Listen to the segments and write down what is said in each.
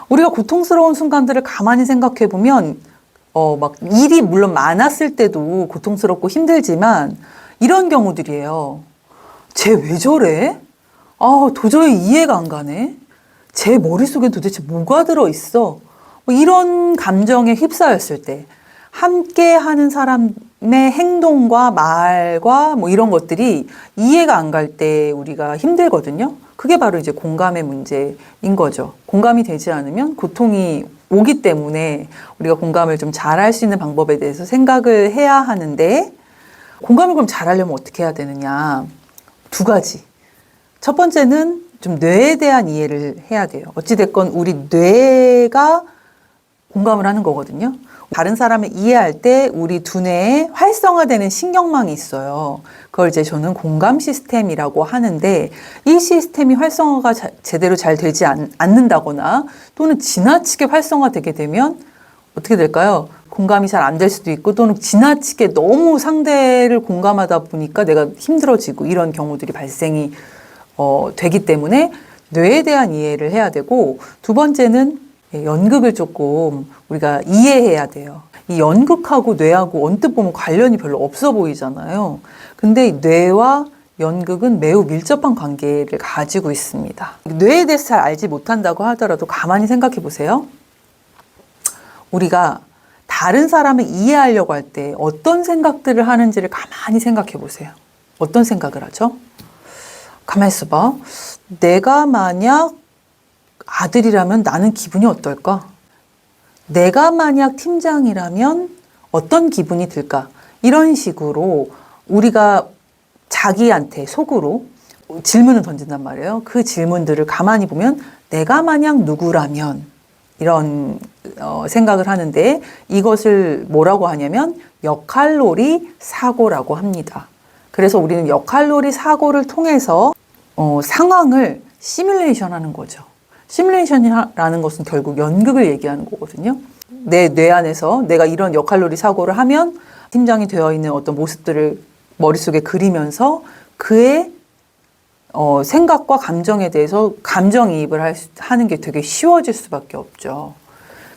우리가 고통스러운 순간들을 가만히 생각해 보면, 막 일이 물론 많았을 때도 고통스럽고 힘들지만 이런 경우들이에요. 쟤 왜 저래? 도저히 이해가 안 가네. 제 머릿속에 도대체 뭐가 들어있어? 뭐 이런 감정에 휩싸였을 때 함께 하는 사람의 행동과 말과 뭐 이런 것들이 이해가 안 갈 때 우리가 힘들거든요. 그게 바로 이제 공감의 문제인 거죠. 공감이 되지 않으면 고통이 오기 때문에 우리가 공감을 좀 잘할 수 있는 방법에 대해서 생각을 해야 하는데, 공감을 그럼 잘하려면 어떻게 해야 되느냐? 두 가지. 첫 번째는 좀 뇌에 대한 이해를 해야 돼요. 어찌됐건 우리 뇌가 공감을 하는 거거든요. 다른 사람을 이해할 때 우리 두뇌에 활성화되는 신경망이 있어요. 그걸 이제 저는 공감 시스템이라고 하는데, 이 시스템이 활성화가 제대로 잘 되지 않는다거나 또는 지나치게 활성화되게 되면 어떻게 될까요? 공감이 잘 안 될 수도 있고, 또는 지나치게 너무 상대를 공감하다 보니까 내가 힘들어지고 이런 경우들이 발생이 되기 때문에 뇌에 대한 이해를 해야 되고, 두 번째는 연극을 조금 우리가 이해해야 돼요. 이 연극하고 뇌하고 언뜻 보면 관련이 별로 없어 보이잖아요. 근데 뇌와 연극은 매우 밀접한 관계를 가지고 있습니다. 뇌에 대해서 잘 알지 못한다고 하더라도 가만히 생각해 보세요. 우리가 다른 사람을 이해하려고 할 때 어떤 생각들을 하는지를 가만히 생각해 보세요. 어떤 생각을 하죠? 가만히 있어봐. 내가 만약 아들이라면 나는 기분이 어떨까? 내가 만약 팀장이라면 어떤 기분이 들까? 이런 식으로 우리가 자기한테 속으로 질문을 던진단 말이에요. 그 질문들을 가만히 보면 내가 만약 누구라면 이런 생각을 하는데, 이것을 뭐라고 하냐면 역할놀이 사고라고 합니다. 그래서 우리는 역할놀이 사고를 통해서 상황을 시뮬레이션 하는 거죠. 시뮬레이션이라는 것은 결국 연극을 얘기하는 거거든요. 내 뇌 안에서 내가 이런 역할놀이 사고를 하면 팀장이 되어 있는 어떤 모습들을 머릿속에 그리면서 그의 생각과 감정에 대해서 감정이입을 하는 게 되게 쉬워질 수밖에 없죠.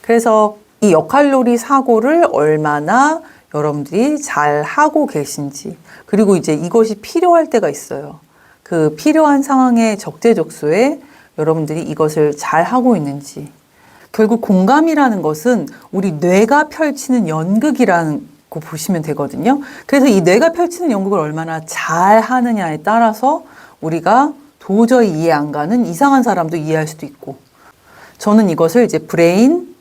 그래서 이 역할놀이 사고를 얼마나 여러분들이 잘 하고 계신지, 그리고 이제 이것이 필요할 때가 있어요. 그 필요한 상황의 적재적소에 여러분들이 이것을 잘 하고 있는지. 결국 공감이라는 것은 우리 뇌가 펼치는 연극이라고 보시면 되거든요. 그래서 이 뇌가 펼치는 연극을 얼마나 잘 하느냐에 따라서 우리가 도저히 이해 안 가는 이상한 사람도 이해할 수도 있고, 저는 이것을 이제 브레인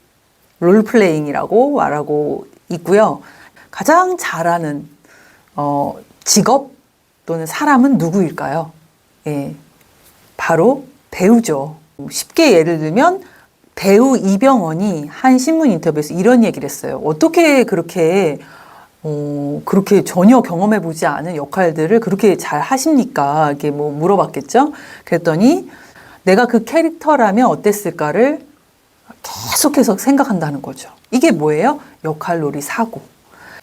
롤플레잉이라고 말하고 있고요. 가장 잘하는 직업 또는 사람은 누구일까요? 예, 바로 배우죠. 쉽게 예를 들면 배우 이병헌이 한 신문 인터뷰에서 이런 얘기를 했어요. 어떻게 그렇게 전혀 경험해보지 않은 역할들을 그렇게 잘 하십니까? 이렇게 뭐 물어봤겠죠? 그랬더니 내가 그 캐릭터라면 어땠을까를 계속해서 생각한다는 거죠. 이게 뭐예요? 역할놀이 사고.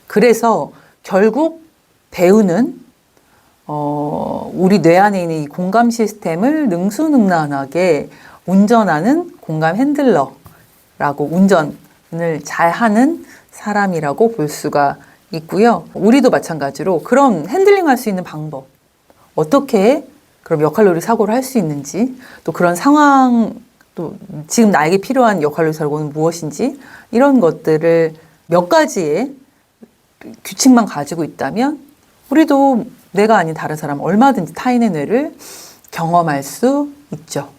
그래서 결국 배우는 우리 뇌 안에 있는 이 공감 시스템을 능수능란하게 운전하는 공감 핸들러라고, 운전을 잘하는 사람이라고 볼 수가 있고요. 우리도 마찬가지로 그런 핸들링 할 수 있는 방법, 어떻게 그럼 역할놀이 사고를 할 수 있는지, 또 그런 상황, 또 지금 나에게 필요한 역할놀이 사고는 무엇인지, 이런 것들을 몇 가지의 규칙만 가지고 있다면 우리도 내가 아닌 다른 사람 얼마든지 타인의 뇌를 경험할 수 있죠.